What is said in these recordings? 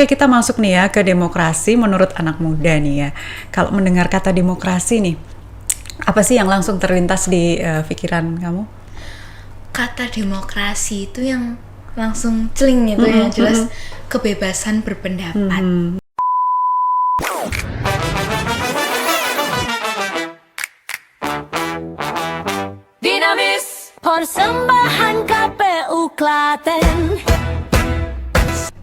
Oke, kita masuk nih ya ke demokrasi menurut anak muda nih ya. Kalau mendengar kata demokrasi nih, apa sih yang langsung terlintas di pikiran kamu? Kata demokrasi itu yang langsung celing gitu ya, jelas kebebasan berpendapat. Dinamis Persembahan KPU Klaten.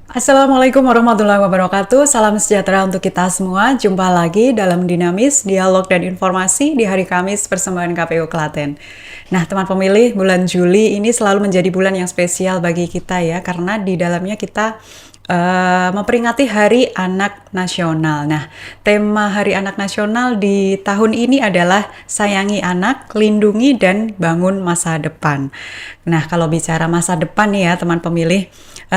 Assalamualaikum warahmatullahi wabarakatuh. Salam sejahtera untuk kita semua. Jumpa lagi dalam Dinamis, Dialog dan Informasi di hari Kamis persembahan KPU Klaten. Nah, teman pemilih, bulan Juli ini selalu menjadi bulan yang spesial bagi kita ya, karena di dalamnya kita memperingati Hari Anak Nasional. Nah, tema Hari Anak Nasional di tahun ini adalah Sayangi Anak, Lindungi dan Bangun Masa Depan. Nah, kalau bicara masa depan nih ya teman pemilih,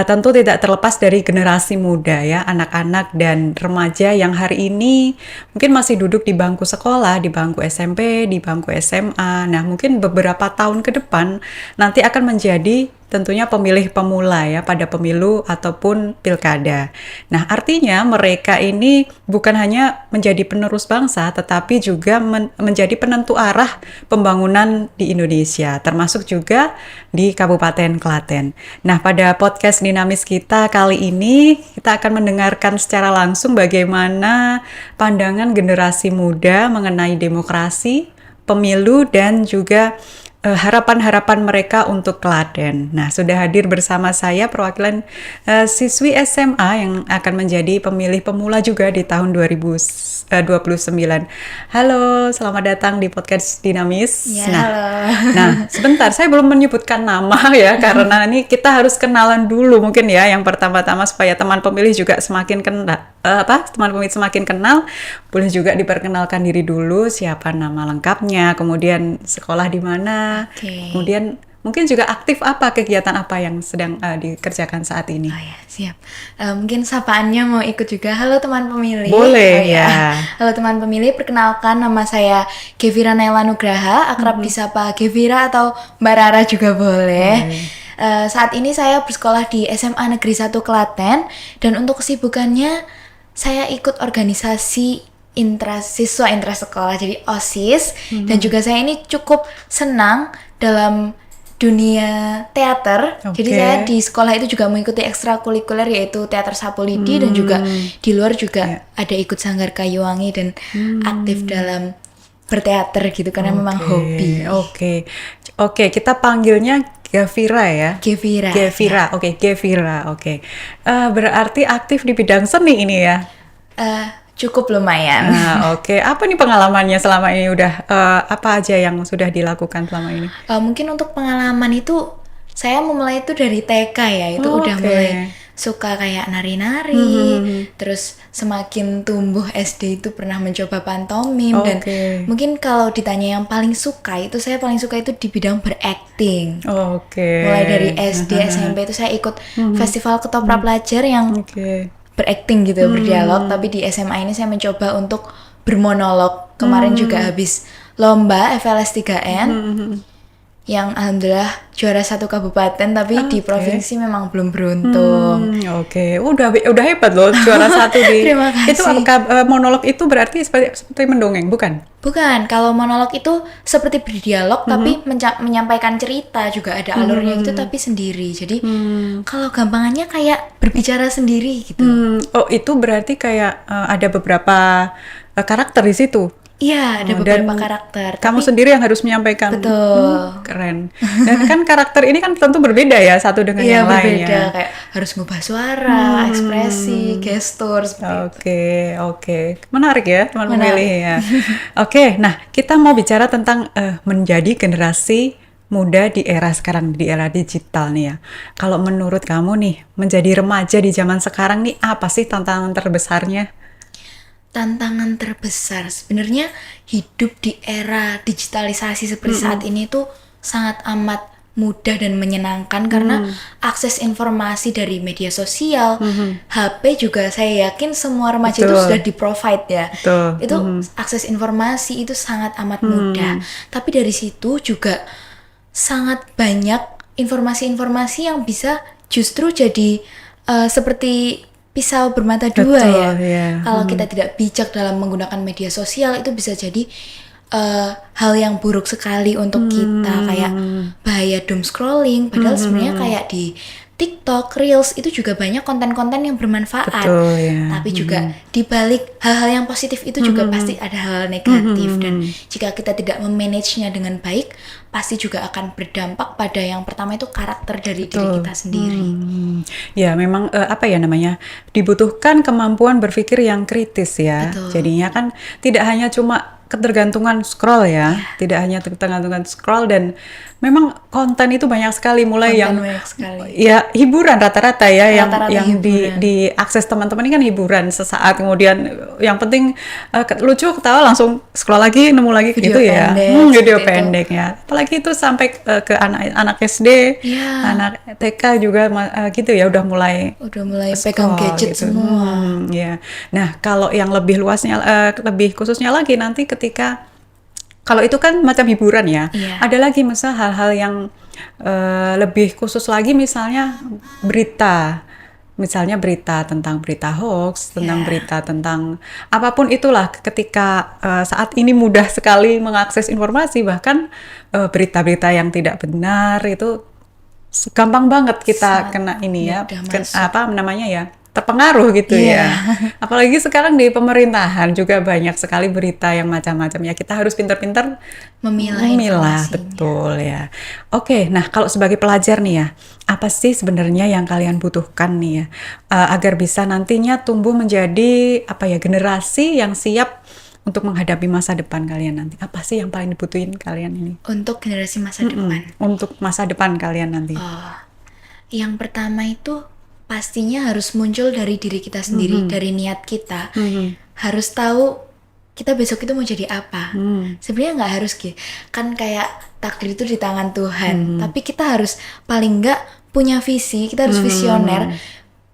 tentu tidak terlepas dari generasi muda ya, anak-anak dan remaja yang hari ini mungkin masih duduk di bangku sekolah, di bangku SMP, di bangku SMA. Nah, mungkin beberapa tahun ke depan nanti akan menjadi tentunya pemilih pemula ya pada pemilu ataupun pilkada. Nah, artinya mereka ini bukan hanya menjadi penerus bangsa, tetapi juga menjadi penentu arah pembangunan di Indonesia, termasuk juga di Kabupaten Klaten. Nah, pada podcast Dinamis kita kali ini, kita akan mendengarkan secara langsung bagaimana pandangan generasi muda mengenai demokrasi, pemilu, dan juga harapan-harapan mereka untuk Klaten. Nah, sudah hadir bersama saya perwakilan siswi SMA yang akan menjadi pemilih pemula juga di tahun 2029. Halo, selamat datang di podcast Dinamis. Ya, Nah, halo. nah, sebentar, saya belum menyebutkan nama ya, karena ini kita harus kenalan dulu mungkin ya, yang pertama-tama supaya teman pemilih juga semakin kenal, teman pemilih semakin kenal, boleh juga diperkenalkan diri dulu, siapa nama lengkapnya, kemudian sekolah di mana, Oke. kemudian mungkin juga aktif apa, kegiatan apa yang sedang dikerjakan saat ini. Oh ya, siap. Mungkin sapaannya mau ikut juga. Halo teman pemilih. Boleh, ya. Halo teman pemilih, perkenalkan nama saya Gevira Naila Nugraha, akrab disapa Gevira atau Mbak Rara juga boleh. Saat ini saya bersekolah di SMA Negeri 1 Klaten, dan untuk kesibukannya saya ikut organisasi siswa intrasekolah, jadi OSIS, dan juga saya ini cukup senang dalam dunia teater. Jadi Oke. saya di sekolah itu juga mengikuti ekstrakurikuler, yaitu teater Sapu Lidi, dan juga di luar juga ada ikut Sanggar Kayuwangi dan aktif dalam berteater gitu, karena memang hobi. Oke, kita panggilnya Gevira ya. Gevira. Gevira, oke, Gevira, oke. Berarti aktif di bidang seni ini ya. Cukup lumayan. Nah, oke. Apa nih pengalamannya selama ini udah apa aja yang sudah dilakukan selama ini? Mungkin untuk pengalaman itu saya memulai itu dari TK ya, itu udah Oke. mulai suka kayak nari-nari, terus semakin tumbuh SD itu pernah mencoba pantomim, dan Oke. mungkin kalau ditanya yang paling suka itu, saya paling suka itu di bidang berakting. Oke. Mulai dari SD, SMP itu saya ikut festival ketoprak pelajar yang Oke. berakting gitu, berdialog. Tapi di SMA ini saya mencoba untuk bermonolog. Kemarin juga habis lomba FLS 3N yang alhamdulillah juara 1 kabupaten, tapi di provinsi memang belum beruntung. Oke. Udah hebat loh, juara satu di. Terima kasih. Itu monolog itu berarti seperti mendongeng, bukan? Bukan, kalau monolog itu seperti berdialog tapi menyampaikan cerita, juga ada alurnya gitu tapi sendiri. Jadi kalau gampangannya kayak berbicara sendiri gitu. Oh, itu berarti kayak ada beberapa karakter di situ. Iya, ada beberapa karakter. Kamu Tapi sendiri yang harus menyampaikan. betul. Keren. Dan kan karakter ini kan tentu berbeda ya satu dengan Iya, yang lain berbeda, ya. kayak harus ngubah suara, ekspresi, gestur seperti itu. Oke. Menarik ya teman Menarik. pemilih ya. Oke, nah kita mau bicara tentang menjadi generasi muda di era sekarang, di era digital nih ya. Kalau menurut kamu nih, menjadi remaja di zaman sekarang nih, apa sih tantangan terbesarnya? Tantangan terbesar sebenarnya hidup di era digitalisasi seperti saat ini tuh sangat amat mudah dan menyenangkan, karena akses informasi dari media sosial, HP juga saya yakin semua remaja itu Betul. sudah di-provide ya. Betul. Itu akses informasi itu sangat amat mudah. Tapi dari situ juga sangat banyak informasi-informasi yang bisa justru jadi seperti pisau bermata dua Betul, ya. ya. Kalau kita tidak bijak dalam menggunakan media sosial itu bisa jadi hal yang buruk sekali untuk kita, kayak bahaya doom scrolling. Padahal sebenarnya kayak di TikTok, Reels itu juga banyak konten-konten yang bermanfaat. Betul, ya. Tapi juga di balik hal-hal yang positif itu juga pasti ada hal negatif, dan jika kita tidak memanagenya dengan baik, pasti juga akan berdampak pada yang pertama itu karakter dari diri kita sendiri. Ya, memang apa ya namanya, dibutuhkan kemampuan berpikir yang kritis ya. Betul. Jadinya kan tidak hanya cuma ketergantungan scroll ya, tidak hanya ketergantungan scroll, dan memang konten itu banyak sekali, mulai Konten yang banyak sekali. ya hiburan rata-rata ya, Rata-rata yang hiburan. diakses teman-teman ini kan hiburan sesaat, kemudian yang penting lucu, ketawa, langsung scroll lagi, nemu lagi Video gitu ya. pendek, Video seperti itu. pendek ya. Apalagi itu sampai ke anak SD, Iya. anak TK juga gitu ya, udah mulai Pegang scroll gadget gitu. semua. Ya. Nah, kalau yang lebih luasnya, lebih khususnya lagi nanti ketika, kalau itu kan macam hiburan ya, Iya. ada lagi misal hal-hal yang lebih khusus lagi, misalnya berita. Misalnya berita tentang berita hoax, tentang Iya. berita tentang apapun itulah, ketika saat ini mudah sekali mengakses informasi, bahkan berita-berita yang tidak benar itu gampang banget kita Sangat kena ini ya, mudah masuk. apa namanya ya, terpengaruh gitu Iya. ya. Apalagi sekarang di pemerintahan juga banyak sekali berita yang macam-macam ya. Kita harus pintar-pintar Memilah informasinya. betul ya. Oke, nah kalau sebagai pelajar nih ya, apa sih sebenarnya yang kalian butuhkan nih ya, agar bisa nantinya tumbuh menjadi apa ya, generasi yang siap untuk menghadapi masa depan kalian nanti? Apa sih yang paling dibutuhin kalian ini? Untuk generasi masa depan. Untuk masa depan kalian nanti. Yang pertama itu pastinya harus muncul dari diri kita sendiri, dari niat kita. Harus tahu kita besok itu mau jadi apa. Sebenarnya nggak harus gitu. Kan kayak takdir itu di tangan Tuhan. Tapi kita harus paling nggak punya visi, kita harus visioner.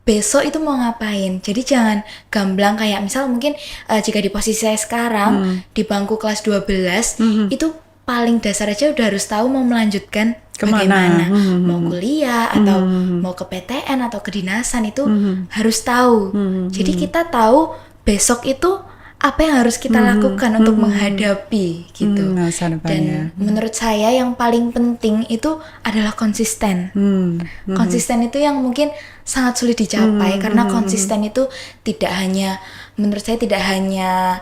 Besok itu mau ngapain. Jadi jangan gamblang kayak misal mungkin jika di posisi saya sekarang di bangku kelas 12 itu paling dasar aja udah harus tahu mau melanjutkan Kemana? bagaimana, mau kuliah atau mau ke PTN atau kedinasan itu harus tahu. Jadi kita tahu besok itu apa yang harus kita lakukan untuk menghadapi gitu. Masa depannya. Dan menurut saya yang paling penting itu adalah konsisten. Konsisten itu yang mungkin sangat sulit dicapai karena konsisten itu tidak hanya, menurut saya tidak hanya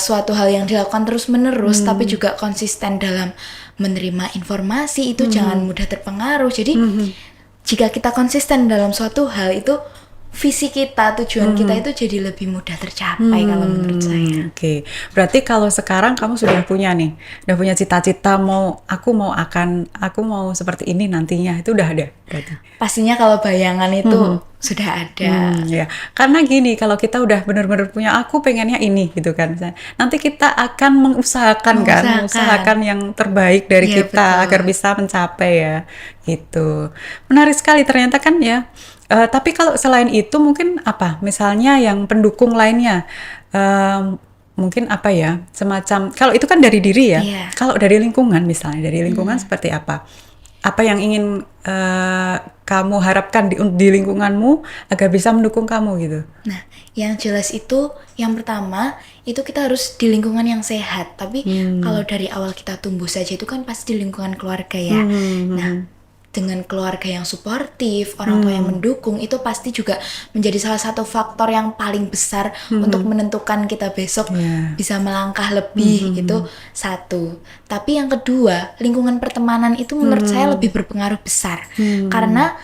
suatu hal yang dilakukan terus-menerus, tapi juga konsisten dalam menerima informasi itu jangan mudah terpengaruh. Jadi jika kita konsisten dalam suatu hal itu, visi kita, tujuan kita itu jadi lebih mudah tercapai kalau menurut saya. Oke, berarti kalau sekarang kamu sudah punya nih, udah punya cita-cita, aku mau seperti ini nantinya, itu udah ada berarti. Pastinya kalau bayangan itu sudah ada. Ya, karena gini, kalau kita udah benar-benar punya, aku pengennya ini gitu kan, misalnya, nanti kita akan mengusahakan yang terbaik dari Iya, kita betul. agar bisa mencapai ya, gitu. Menarik sekali ternyata kan ya. Tapi kalau selain itu mungkin apa? Misalnya yang pendukung lainnya, mungkin apa ya? Semacam, kalau itu kan dari diri ya. Iya. Kalau dari lingkungan misalnya, dari lingkungan seperti apa? Apa yang ingin kamu harapkan di lingkunganmu agar bisa mendukung kamu gitu? Nah, yang jelas itu yang pertama itu kita harus di lingkungan yang sehat. Tapi kalau dari awal kita tumbuh saja itu kan pasti di lingkungan keluarga ya. Nah, dengan keluarga yang suportif, orang tua yang mendukung, itu pasti juga menjadi salah satu faktor yang paling besar untuk menentukan kita besok bisa melangkah lebih. Itu satu. Tapi yang kedua, lingkungan pertemanan itu menurut saya lebih berpengaruh besar. Karena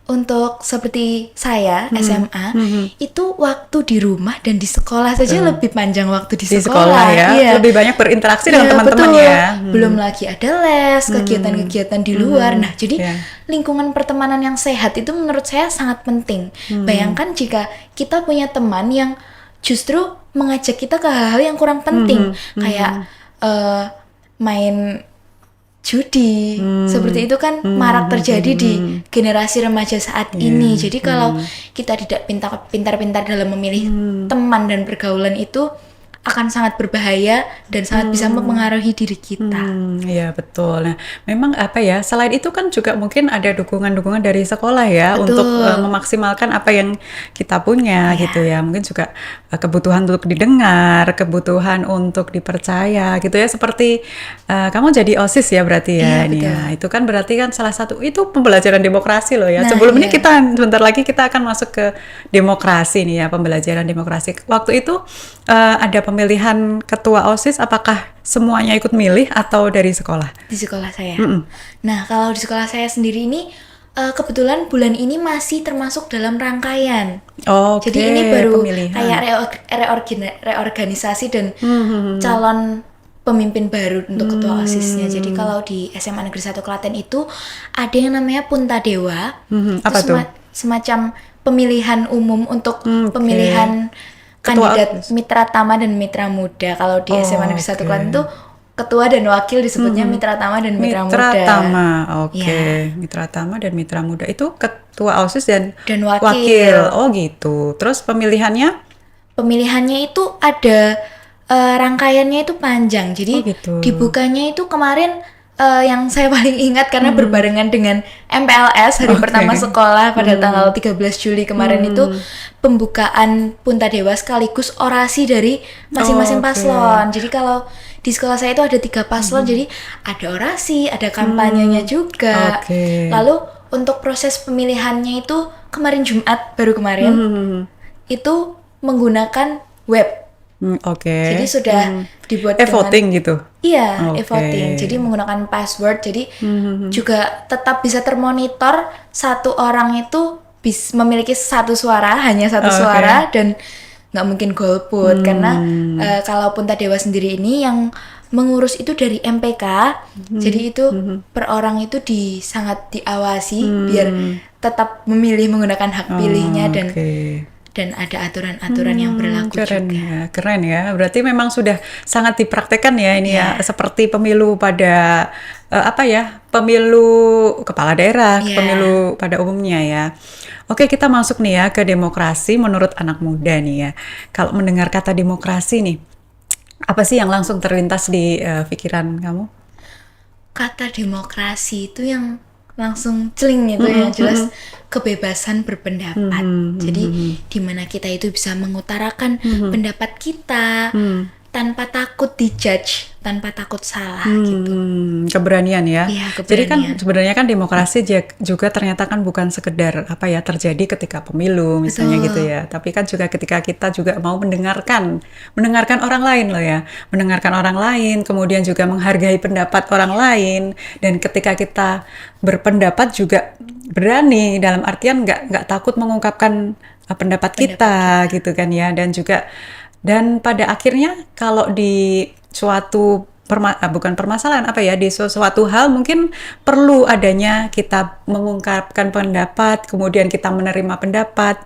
untuk seperti saya SMA itu waktu di rumah dan di sekolah saja lebih panjang waktu di sekolah ya, Iya. lebih banyak berinteraksi dengan Iya, teman-teman betul. ya. Belum lagi ada les, kegiatan-kegiatan di luar. Nah, jadi Iya. lingkungan pertemanan yang sehat itu menurut saya sangat penting. Bayangkan jika kita punya teman yang justru mengajak kita ke hal-hal yang kurang penting, kayak main judi, seperti itu kan marak terjadi di generasi remaja saat ini. Jadi kalau kita tidak pintar-pintar dalam memilih teman dan pergaulan itu, akan sangat berbahaya dan sangat bisa mempengaruhi diri kita. Iya betul. Nah, memang apa ya, selain itu kan juga mungkin ada dukungan-dukungan dari sekolah ya Betul. untuk memaksimalkan apa yang kita punya Iya. gitu ya. Mungkin juga kebutuhan untuk didengar, kebutuhan untuk dipercaya gitu ya. Seperti kamu jadi OSIS ya berarti ya Iya, ini betul. ya. Itu kan berarti kan salah satu itu pembelajaran demokrasi loh ya. Nah, Sebelum ini iya. sebentar lagi kita akan masuk ke demokrasi nih ya, pembelajaran demokrasi. Waktu itu ada pemilihan ketua OSIS, apakah semuanya ikut milih atau dari sekolah? Di sekolah saya. Nah, kalau di sekolah saya sendiri ini kebetulan bulan ini masih termasuk dalam rangkaian. Oke, Jadi ini baru pemilihan. kayak reorganisasi dan calon pemimpin baru untuk ketua OSISnya. Jadi kalau di SMA Negeri 1 Klaten itu ada yang namanya Puntadewa. Apa Itu tuh? semacam pemilihan umum untuk Oke. pemilihan Ketua kandidat OSIS. mitra tama dan mitra muda. Kalau di SMA Negeri 1 Oke. Klaten itu ketua dan wakil disebutnya mitra tama dan mitra muda. Mitra Tama, oke. Iya. Mitra Tama dan Mitra Muda itu ketua OSIS dan Dan wakil. Oh gitu. Terus pemilihannya? Pemilihannya itu ada rangkaiannya itu panjang. Jadi Oh, gitu. dibukanya itu kemarin yang saya paling ingat karena berbarengan dengan MPLS hari Oke. pertama sekolah pada tanggal 13 Juli kemarin itu pembukaan Puntadewa sekaligus orasi dari masing-masing Oke. paslon. Jadi kalau di sekolah saya itu ada 3 paslon, jadi ada orasi, ada kampanyenya juga. Oke. Lalu untuk proses pemilihannya itu kemarin Jumat baru kemarin itu menggunakan web. Oke. Jadi sudah dibuat dengan voting gitu. Iya, Oke. e-voting. Jadi menggunakan password. Jadi juga tetap bisa termonitor satu orang itu memiliki satu suara, hanya satu Oke. suara dan nggak mungkin golput karena kalau Puntadewa sendiri ini yang mengurus itu dari MPK. Jadi itu per orang itu sangat diawasi biar tetap memilih menggunakan hak pilihnya Oke. dan ada aturan-aturan yang berlaku Keren juga. ya, keren ya. Berarti memang sudah sangat dipraktekkan ya ini ya, Iya. seperti pemilu pada apa ya, pemilu kepala daerah, Iya. pemilu pada umumnya ya. Oke, kita masuk nih ya ke demokrasi menurut anak muda nih ya. Kalau mendengar kata demokrasi nih, apa sih yang langsung terlintas di pikiran kamu? Kata demokrasi itu yang langsung celing itu ya jelas kebebasan berpendapat. Jadi di mana kita itu bisa mengutarakan pendapat kita tanpa takut dijudge, tanpa takut salah gitu. Keberanian ya. Iya, Jadi kan keberanian. sebenarnya kan demokrasi juga ternyata kan bukan sekedar apa ya terjadi ketika pemilu misalnya Betul. gitu ya. Tapi kan juga ketika kita juga mau mendengarkan orang lain loh ya. Mendengarkan orang lain, kemudian juga menghargai pendapat orang lain, dan ketika kita berpendapat juga berani dalam artian nggak takut mengungkapkan pendapat kita gitu kan ya, dan pada akhirnya kalau di suatu bukan permasalahan apa ya, di suatu hal mungkin perlu adanya kita mengungkapkan pendapat, kemudian kita menerima pendapat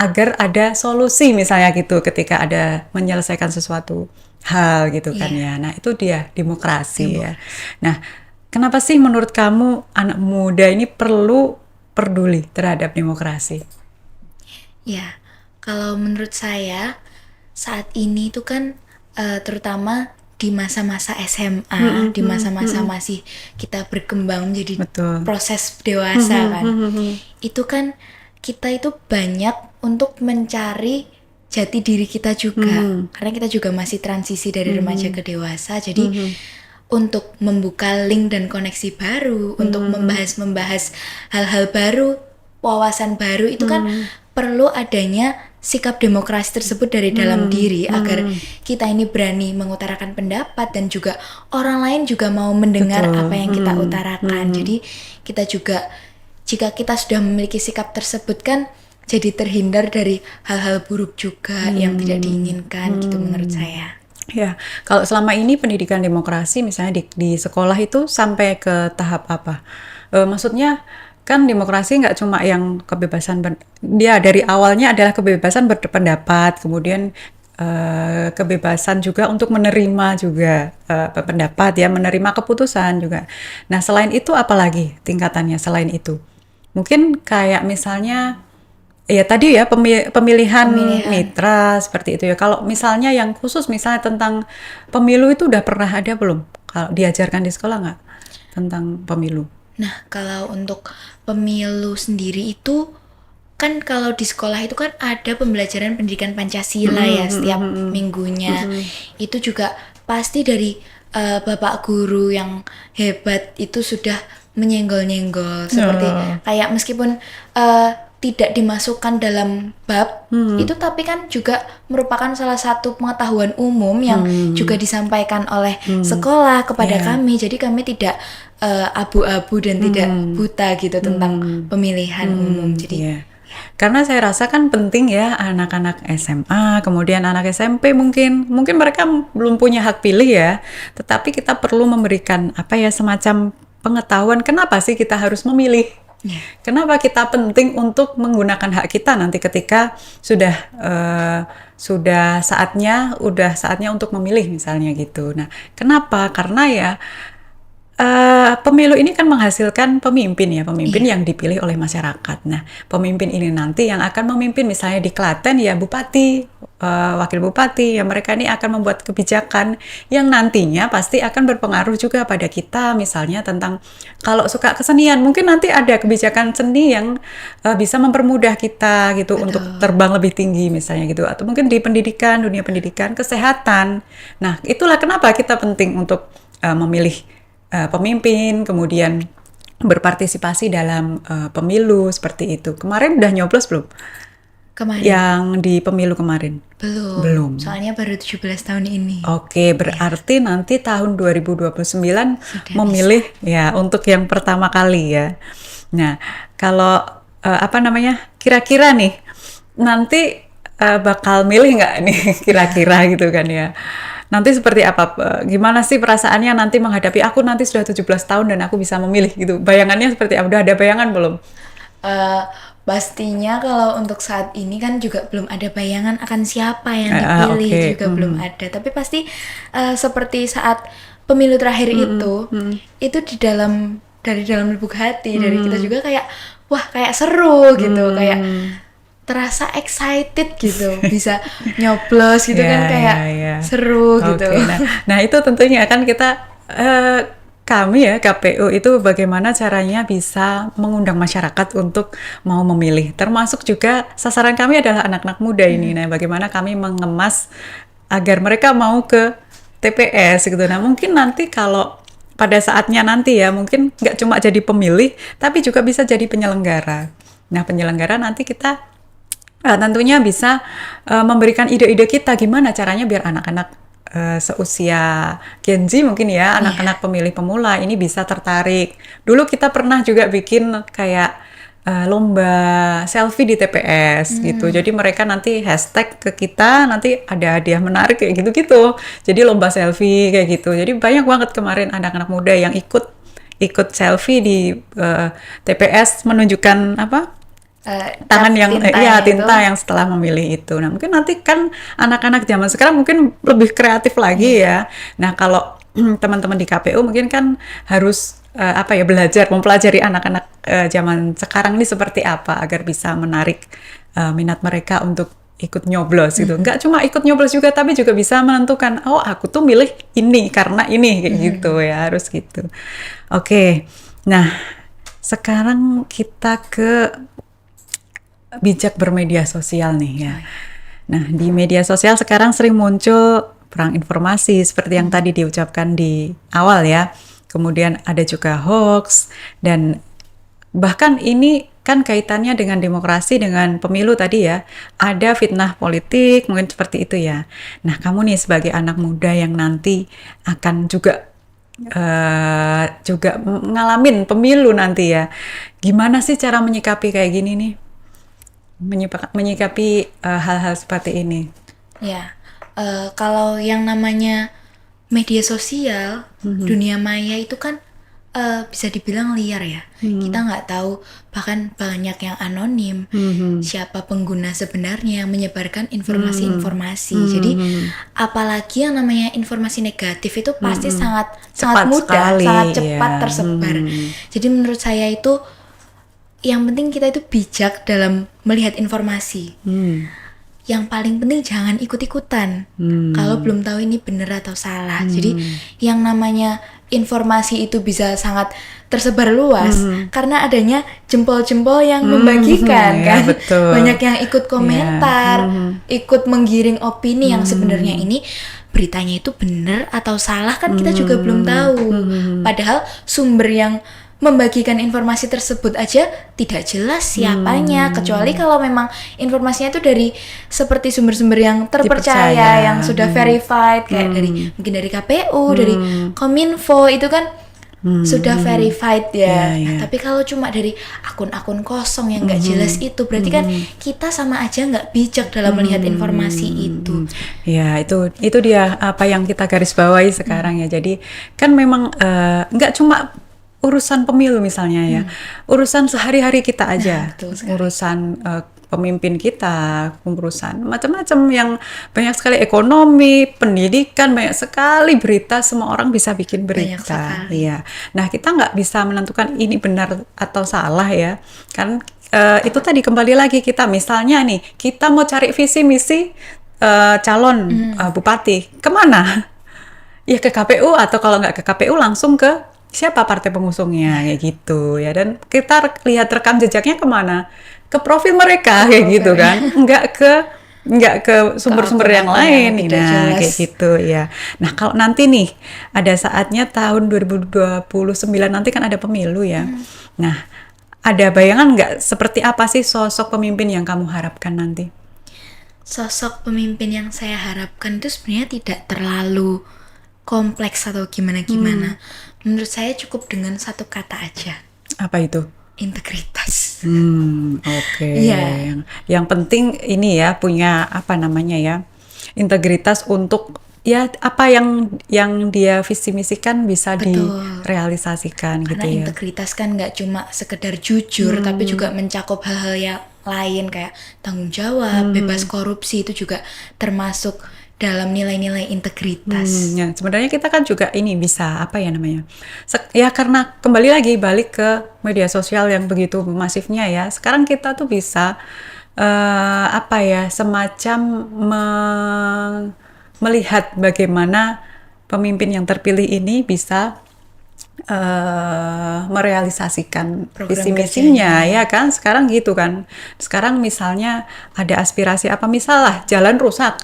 agar ada solusi misalnya gitu ketika ada menyelesaikan sesuatu hal gitu kan ya. Nah, itu dia demokrasi ya. Nah, kenapa sih menurut kamu anak muda ini perlu peduli terhadap demokrasi? Ya, kalau menurut saya saat ini itu kan terutama di masa-masa SMA, di masa-masa masih kita berkembang menjadi Betul. proses dewasa kan. Itu kan kita itu banyak untuk mencari jati diri kita juga. Karena kita juga masih transisi dari remaja ke dewasa. Jadi untuk membuka link dan koneksi baru, untuk membahas hal-hal baru, wawasan baru itu kan perlu adanya sikap demokrasi tersebut dari dalam diri agar kita ini berani mengutarakan pendapat dan juga orang lain juga mau mendengar apa yang kita utarakan. Jadi kita juga jika kita sudah memiliki sikap tersebut kan jadi terhindar dari hal-hal buruk juga yang tidak diinginkan gitu menurut saya. Ya, kalau selama ini pendidikan demokrasi misalnya di sekolah itu sampai ke tahap apa? Maksudnya kan demokrasi nggak cuma yang kebebasan dia dari awalnya adalah kebebasan berpendapat, kemudian kebebasan juga untuk menerima juga pendapat ya, menerima keputusan juga. Nah, selain itu apalagi tingkatannya selain itu? Mungkin kayak misalnya Ya tadi ya pemilihan Pemilihan. mitra seperti itu ya. Kalau misalnya yang khusus misalnya tentang pemilu itu udah pernah ada belum? Kalau diajarkan di sekolah nggak tentang pemilu? Nah, kalau untuk pemilu sendiri itu kan kalau di sekolah itu kan ada pembelajaran pendidikan Pancasila ya setiap minggunya. Itu juga pasti dari bapak guru yang hebat itu sudah menyenggol-nyenggol seperti kayak meskipun tidak dimasukkan dalam bab itu, tapi kan juga merupakan salah satu pengetahuan umum yang juga disampaikan oleh sekolah kepada kami. Jadi kami tidak abu-abu dan tidak buta gitu tentang pemilihan umum. Jadi Iya. Karena saya rasa kan penting ya anak-anak SMA, kemudian anak SMP mungkin mereka belum punya hak pilih ya, tetapi kita perlu memberikan apa ya semacam pengetahuan kenapa sih kita harus memilih. Kenapa kita penting untuk menggunakan hak kita nanti ketika sudah saatnya untuk memilih misalnya gitu. Nah, kenapa? Karena ya pemilu ini kan menghasilkan pemimpin yang dipilih oleh masyarakat. Nah, pemimpin ini nanti yang akan memimpin misalnya di Klaten ya bupati, wakil bupati, ya mereka ini akan membuat kebijakan yang nantinya pasti akan berpengaruh juga pada kita, misalnya tentang kalau suka kesenian, mungkin nanti ada kebijakan seni yang bisa mempermudah kita gitu untuk terbang lebih tinggi misalnya gitu, atau mungkin di pendidikan, dunia pendidikan, kesehatan. Nah, itulah kenapa kita penting untuk memilih pemimpin, kemudian berpartisipasi dalam pemilu seperti itu. Kemarin udah nyoblos belum? kemarin Yang di pemilu kemarin? belum. Soalnya baru 17 tahun ini. Oke, berarti nanti tahun 2029 memilih ya untuk yang pertama kali ya. Nah, kalau kira-kira nih nanti bakal milih nggak nih kira-kira gitu kan ya. Nanti seperti apa? Gimana sih perasaannya nanti menghadapi aku nanti sudah 17 tahun dan aku bisa memilih gitu. Bayangannya seperti apa? Udah ada bayangan belum? Pastinya kalau untuk saat ini kan juga belum ada bayangan akan siapa yang dipilih, oke. juga belum ada. Tapi pasti seperti saat pemilu terakhir itu dari dalam lubuk hati dari kita juga kayak wah kayak seru gitu, kayak terasa excited gitu, bisa nyoblos gitu kan kayak seru gitu. Oke, nah itu tentunya kan kita kami ya KPU itu bagaimana caranya bisa mengundang masyarakat untuk mau memilih. Termasuk juga sasaran kami adalah anak-anak muda ini. Nah, bagaimana kami mengemas agar mereka mau ke TPS gitu. Nah, mungkin nanti kalau pada saatnya nanti ya, mungkin nggak cuma jadi pemilih, tapi juga bisa jadi penyelenggara. Nah, penyelenggara nanti kita tentunya bisa memberikan ide-ide kita gimana caranya biar anak-anak seusia Gen Z mungkin ya, anak-anak pemilih pemula ini bisa tertarik. Dulu kita pernah juga bikin kayak lomba selfie di TPS gitu. Jadi mereka nanti hashtag ke kita, nanti ada hadiah menarik kayak gitu-gitu. Jadi lomba selfie kayak gitu. Jadi banyak banget kemarin anak-anak muda yang ikut selfie di TPS menunjukkan tangan yang tinta yang setelah memilih itu. Nah, mungkin nanti kan anak-anak zaman sekarang mungkin lebih kreatif lagi ya. Nah, kalau teman-teman di KPU mungkin kan harus belajar mempelajari anak-anak zaman sekarang ini seperti apa agar bisa menarik minat mereka untuk ikut nyoblos gitu. Nggak cuma ikut nyoblos juga, tapi juga bisa menentukan, oh aku tuh milih ini karena ini kayak gitu ya, harus gitu. Oke. Nah, sekarang kita ke bijak bermedia sosial nih ya. Nah, di media sosial sekarang sering muncul perang informasi seperti yang tadi diucapkan di awal ya. Kemudian ada juga hoax dan bahkan ini kan kaitannya dengan demokrasi, dengan pemilu tadi ya. Ada fitnah politik, mungkin seperti itu ya. Nah, kamu nih sebagai anak muda yang nanti akan juga ngalamin pemilu nanti ya. Gimana sih cara menyikapi kayak gini nih? Menyikapi hal-hal seperti ini. Ya, kalau yang namanya media sosial, dunia maya itu kan bisa dibilang liar ya. Kita nggak tahu, bahkan banyak yang anonim. Siapa pengguna sebenarnya yang menyebarkan informasi-informasi. Jadi apalagi yang namanya informasi negatif itu pasti sangat mudah, sangat cepat tersebar. Jadi menurut saya itu yang penting kita itu bijak dalam melihat informasi. Yang paling penting jangan ikut-ikutan. Kalau belum tahu ini benar atau salah. Jadi yang namanya informasi itu bisa sangat tersebar luas karena adanya jempol-jempol yang membagikan kan. Betul. Banyak yang ikut komentar, ikut menggiring opini yang sebenarnya ini beritanya itu benar atau salah kan kita juga belum tahu. Padahal sumber yang membagikan informasi tersebut aja tidak jelas siapanya, kecuali kalau memang informasinya itu dari seperti sumber-sumber yang terpercaya, Dipercaya. yang sudah verified kayak dari mungkin dari KPU, dari Kominfo itu kan sudah verified ya. Ya. Nah, tapi kalau cuma dari akun-akun kosong yang nggak jelas itu berarti kan kita sama aja nggak bijak dalam melihat informasi itu. Ya, itu dia apa yang kita garis bawahi sekarang ya. Jadi kan memang nggak cuma urusan pemilu misalnya ya, urusan sehari-hari kita aja, betul sekali. urusan pemimpin kita, urusan macam-macam yang banyak sekali, ekonomi, pendidikan, banyak sekali berita, semua orang bisa bikin Banyak berita. sekali. Iya. Nah, kita nggak bisa menentukan ini benar atau salah ya, kan itu tadi kembali lagi kita misalnya nih, kita mau cari visi misi calon bupati, kemana? Ya ke KPU, atau kalau nggak ke KPU langsung ke siapa partai pengusungnya kayak gitu ya, dan kita lihat rekam jejaknya kemana, ke profil mereka kayak gitu kan, nggak ke sumber-sumber yang lain. tidak Nah jelas. kayak gitu ya. Nah kalau nanti nih ada saatnya tahun 2029 nanti kan ada pemilu ya. Nah ada bayangan nggak seperti apa sih sosok pemimpin yang kamu harapkan nanti? Sosok pemimpin yang saya harapkan itu sebenarnya tidak terlalu kompleks atau gimana-gimana. Menurut saya cukup dengan satu kata aja, Apa itu? integritas. Oke. Iya. Yang penting ini ya, punya apa namanya ya, integritas untuk ya apa yang dia visi misikan bisa Betul. direalisasikan Karena gitu ya. integritas kan nggak cuma sekedar jujur, tapi juga mencakup hal-hal yang lain kayak tanggung jawab, bebas korupsi, itu juga termasuk dalam nilai-nilai integritas. Ya, sebenarnya kita kan juga ini bisa apa ya namanya? Ya karena kembali lagi balik ke media sosial yang begitu masifnya ya. Sekarang kita tuh bisa apa ya, semacam melihat bagaimana pemimpin yang terpilih ini bisa merealisasikan Program visi misinya ya kan, sekarang gitu kan. Sekarang misalnya ada aspirasi apa, misalnya jalan rusak,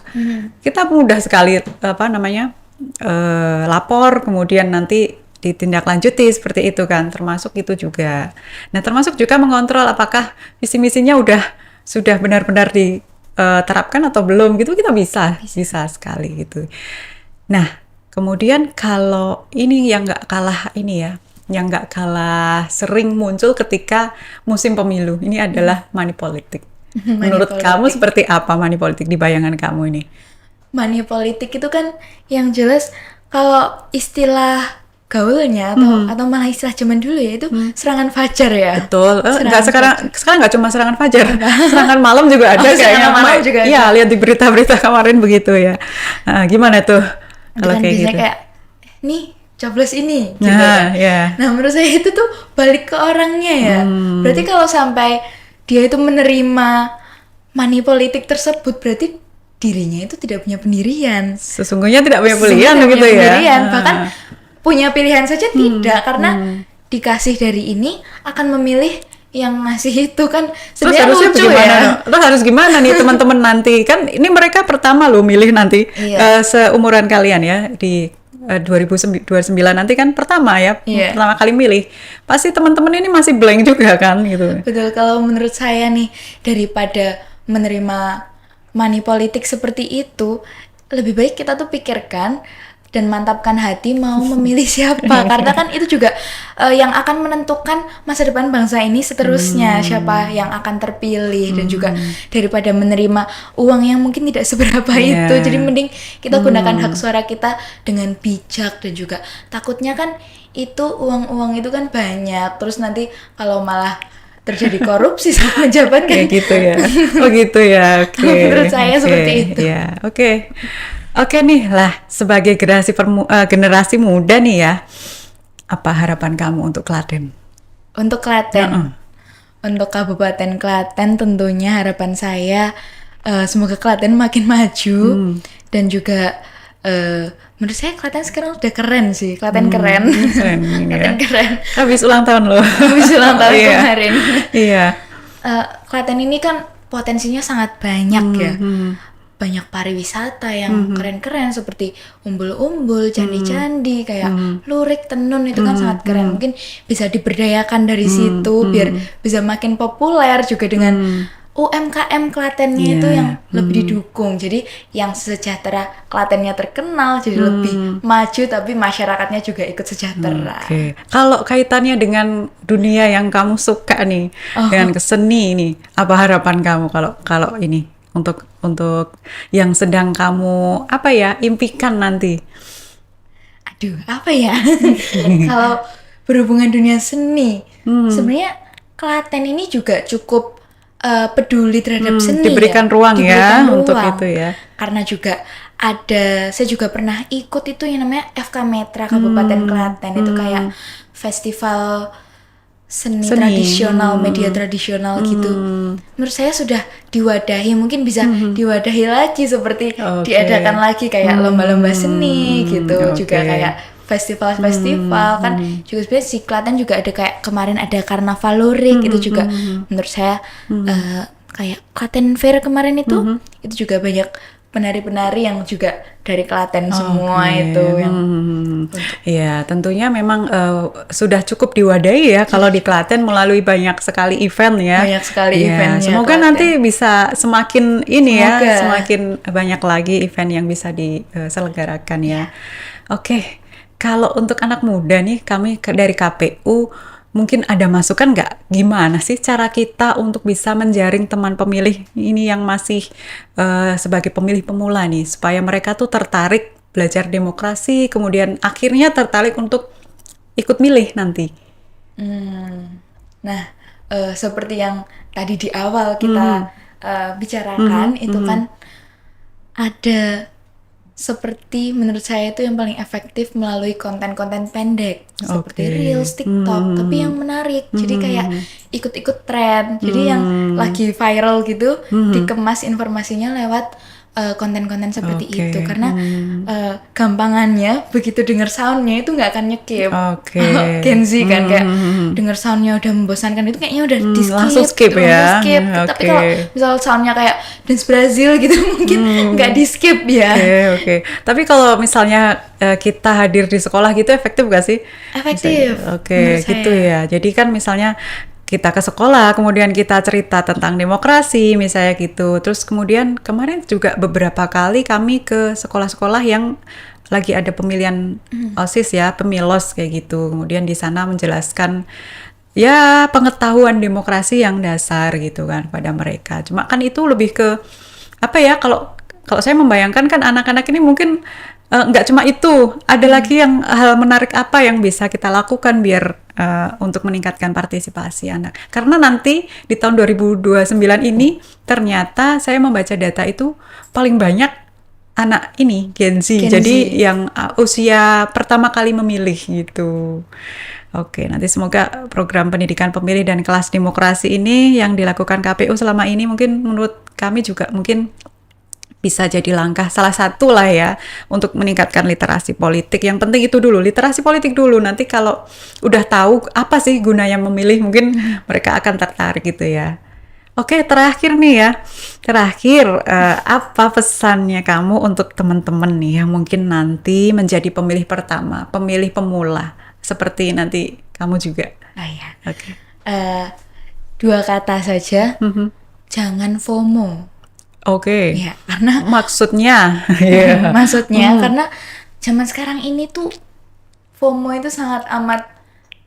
kita mudah sekali apa namanya lapor, kemudian nanti ditindaklanjuti seperti itu kan, termasuk itu juga. Nah termasuk juga mengontrol apakah visi misinya sudah benar-benar diterapkan atau belum gitu, kita bisa sekali gitu. Nah kemudian kalau ini yang nggak kalah ini ya, yang nggak kalah sering muncul ketika musim pemilu, ini adalah money politik. Menurut kamu seperti apa money politik di bayangan kamu ini? Money politik itu kan yang jelas kalau istilah gaulnya atau malah istilah zaman dulu ya itu serangan fajar ya. Betul. Serangan Sekarang nggak cuma serangan fajar, serangan malam juga ada kayaknya. serangan malam juga ada. Iya, lihat di berita-berita kemarin begitu ya. Nah, gimana tuh? Itu Kalau kan kayak biasanya gitu. kayak nih coblos ini gitu Nah, kan. ya. Nah menurut saya itu tuh balik ke orangnya ya. Berarti kalau sampai dia itu menerima money politik tersebut berarti dirinya itu tidak punya pendirian. Sesungguhnya tidak punya pilihan Sebenarnya gitu punya ya. pendirian, bahkan punya pilihan saja tidak, karena dikasih dari ini akan memilih yang ngasih itu kan. Terus Sebenarnya harusnya lucu bagaimana? ya. Terus harus gimana nih teman-teman nanti? Kan ini mereka pertama loh milih nanti Iya. seumuran kalian ya di 2029 nanti kan pertama ya, Iya. pertama kali milih. Pasti teman-teman ini masih blank juga kan gitu. Betul, kalau menurut saya nih, daripada menerima money politik seperti itu, lebih baik kita tuh pikirkan dan mantapkan hati mau memilih siapa, karena kan itu juga yang akan menentukan masa depan bangsa ini seterusnya, siapa yang akan terpilih, dan juga daripada menerima uang yang mungkin tidak seberapa Iya. itu, jadi mending kita gunakan hak suara kita dengan bijak. Dan juga takutnya kan itu uang-uang itu kan banyak, terus nanti kalau malah terjadi korupsi sama jabat kan Kayak gitu ya. Oh gitu ya. Oke. Menurut saya seperti itu. Ya, oke. Oke nih lah, sebagai generasi muda nih ya, apa harapan kamu untuk Klaten? untuk Klaten. untuk Kabupaten Klaten tentunya harapan saya semoga Klaten makin maju dan juga menurut saya Klaten sekarang udah keren sih, Klaten keren. Keren ini ya. Klaten keren. Habis ulang tahun loh. Habis ulang tahun Iya. kemarin. Iya. Klaten ini kan potensinya sangat banyak ya. Banyak pariwisata yang keren-keren seperti umbul-umbul, candi-candi, kayak lurik, tenun itu kan sangat keren. Mungkin bisa diberdayakan dari situ biar bisa makin populer juga dengan UMKM Klatennya itu yang lebih didukung. Jadi yang sejahtera Klatennya terkenal, jadi lebih maju tapi masyarakatnya juga ikut sejahtera. Oke. Kalau kaitannya dengan dunia yang kamu suka nih, dengan keseni ini, apa harapan kamu kalau ini untuk yang sedang kamu impikan nanti? Aduh, apa ya? Kalau berhubungan dunia seni, sebenarnya Klaten ini juga cukup peduli terhadap seni, diberikan ya. ruang ya Diberikan untuk ruang. itu ya. Karena juga saya juga pernah ikut itu yang namanya FK Metra Kabupaten Klaten, itu kayak festival seni tradisional, media tradisional gitu. Menurut saya sudah diwadahi, mungkin bisa diwadahi lagi seperti diadakan lagi kayak lomba-lomba seni gitu, juga kayak festival-festival kan juga sebenarnya si Klaten juga ada kayak kemarin ada karnaval lurik itu juga menurut saya kayak Klaten Fair kemarin itu juga banyak penari-penari yang juga dari Klaten semua itu yang ya tentunya memang sudah cukup diwadahi ya kalau di Klaten melalui banyak sekali event ya. Banyak sekali Ya, eventnya semoga Klaten. nanti bisa semakin ini ya, Semoga. semakin banyak lagi event yang bisa diselenggarakan ya. Oke, kalau untuk anak muda nih kami dari KPU mungkin ada masukan nggak? Gimana sih cara kita untuk bisa menjaring teman pemilih ini yang masih sebagai pemilih pemula nih, supaya mereka tuh tertarik belajar demokrasi, kemudian akhirnya tertarik untuk ikut milih nanti? Nah, seperti yang tadi di awal kita bicarakan itu kan ada seperti menurut saya itu yang paling efektif melalui konten-konten pendek seperti Reels, TikTok, tapi yang menarik. Jadi kayak ikut-ikut tren. Jadi yang lagi viral gitu dikemas informasinya lewat konten-konten seperti itu karena gampangannya begitu denger soundnya itu nggak akan nyekip. Kalau Gen Z kan kayak denger soundnya udah membosankan itu kayaknya udah di skip, langsung skip ya. Tapi kalau misal soundnya kayak dance Brazil gitu mungkin nggak di skip ya. Oke. Tapi kalau misalnya kita hadir di sekolah gitu efektif gak sih? Efektif. Oke, menurut gitu saya. ya. Jadi kan misalnya kita ke sekolah, kemudian kita cerita tentang demokrasi, misalnya gitu. Terus kemudian kemarin juga beberapa kali kami ke sekolah-sekolah yang lagi ada pemilihan OSIS ya, pemilos kayak gitu. Kemudian di sana menjelaskan ya pengetahuan demokrasi yang dasar gitu kan pada mereka. Cuma kan itu lebih ke apa ya, kalau saya membayangkan kan anak-anak ini mungkin nggak cuma itu, ada lagi yang hal menarik apa yang bisa kita lakukan biar untuk meningkatkan partisipasi anak. Karena nanti di tahun 2029 ini ternyata saya membaca data itu paling banyak anak ini Gen Z. Jadi yang usia pertama kali memilih gitu. Oke, nanti semoga program pendidikan pemilih dan kelas demokrasi ini yang dilakukan KPU selama ini mungkin menurut kami juga mungkin bisa jadi langkah salah satu lah ya untuk meningkatkan literasi politik. Yang penting itu dulu, literasi politik dulu. Nanti kalau udah tahu apa sih gunanya memilih, mungkin mereka akan tertarik gitu ya. Oke, terakhir nih ya. Apa pesannya kamu untuk teman-teman nih yang mungkin nanti menjadi pemilih pertama, pemilih pemula, seperti nanti kamu juga? Ya. Oke. 2 kata saja. Jangan FOMO. Oke. Ya, karena maksudnya karena zaman sekarang ini tuh FOMO itu sangat amat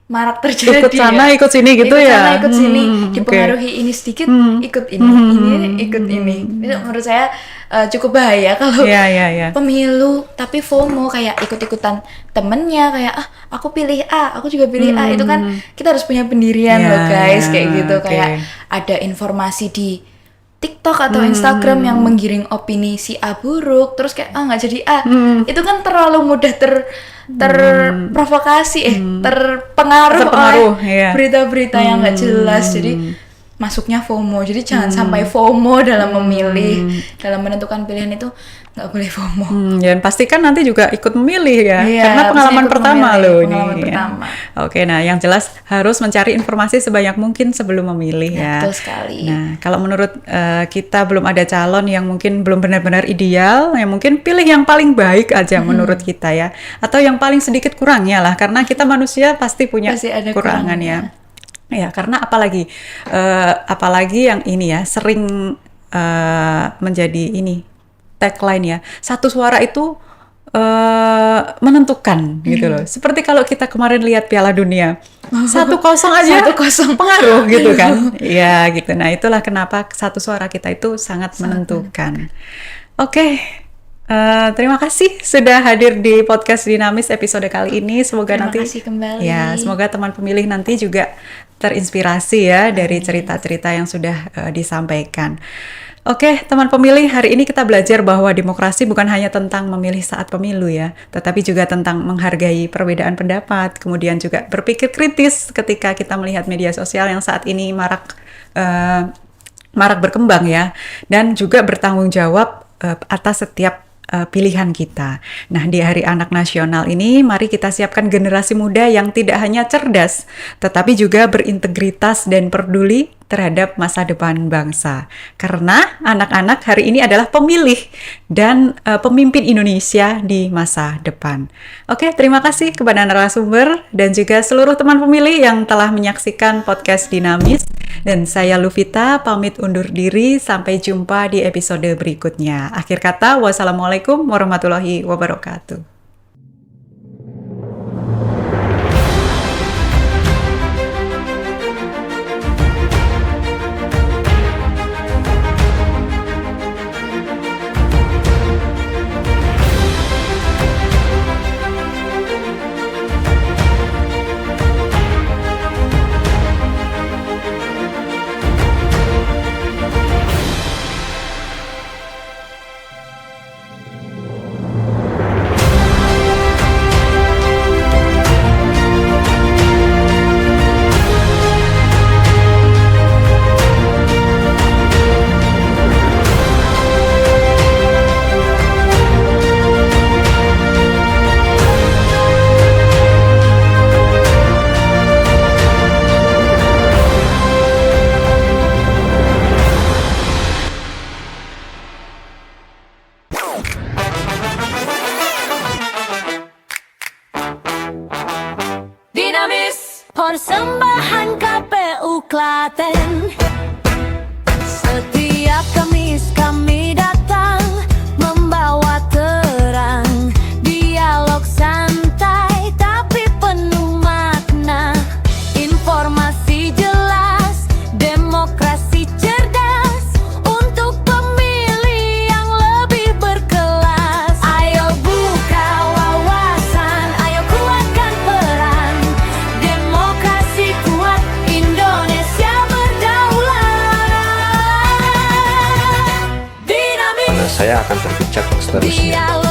marak terjadi. Ikut sana, ikut sini gitu ikut ya. Sana, ikut sini, dipengaruhi ini sedikit, ikut ini, ini ikut ini. Itu menurut saya cukup bahaya kalau pemilu tapi FOMO kayak ikut-ikutan temennya kayak aku pilih A, aku juga pilih A. Itu kan kita harus punya pendirian loh guys, kayak gitu. Kayak ada informasi di TikTok atau Instagram yang menggiring opini si A buruk, terus kayak nggak jadi A, itu kan terlalu mudah terprovokasi, terpengaruh oleh berita-berita yang nggak jelas. Jadi masuknya FOMO. Jadi jangan sampai FOMO dalam memilih, dalam menentukan pilihan itu nggak boleh FOMO. Dan pastikan nanti juga ikut memilih ya, Iya, karena pengalaman ikut pertama memilih, loh pengalaman ini. pertama. Oke, nah yang jelas harus mencari informasi sebanyak mungkin sebelum memilih ya. Betul sekali. Nah, kalau menurut kita belum ada calon yang mungkin belum benar-benar ideal, ya mungkin pilih yang paling baik aja menurut kita ya, atau yang paling sedikit kurangnya lah, karena kita manusia pasti punya Pasti ada kurangan kurangnya. ya. Ya, karena apalagi yang ini ya sering menjadi ini tagline ya, satu suara itu menentukan gitu loh. Seperti kalau kita kemarin lihat Piala Dunia 1-0 aja 1-0 pengaruh gitu kan. Iya gitu. Nah itulah kenapa satu suara kita itu sangat menentukan. Oke. Terima kasih sudah hadir di podcast Dinamis episode kali ini. Semoga Terima nanti kasih kembali. ya, semoga teman pemilih nanti juga terinspirasi ya dari cerita-cerita yang sudah disampaikan. Oke, teman pemilih, hari ini kita belajar bahwa demokrasi bukan hanya tentang memilih saat pemilu ya, tetapi juga tentang menghargai perbedaan pendapat, kemudian juga berpikir kritis ketika kita melihat media sosial yang saat ini marak berkembang ya, dan juga bertanggung jawab atas setiap pilihan kita. Nah, di Hari Anak Nasional ini, mari kita siapkan generasi muda yang tidak hanya cerdas, tetapi juga berintegritas dan peduli terhadap masa depan bangsa. Karena anak-anak hari ini adalah pemilih dan pemimpin Indonesia di masa depan. Oke, terima kasih kepada narasumber dan juga seluruh teman pemilih yang telah menyaksikan podcast Dinamis. Dan saya Luvita pamit undur diri, sampai jumpa di episode berikutnya. Akhir kata, wassalamualaikum warahmatullahi wabarakatuh. Dinamis, persembahan KPU Klaten. Setiap Kamis kami datang membawa terang, dialog santai tapi penuh makna, informasi jelas, demokrasi cerdas untuk pemilih yang lebih berkelas. Ayo buka wawasan, ayo kuatkan peran, demokrasi kuat, Indonesia berdaulat. Dinamis, Saya akan terpijak seterusnya.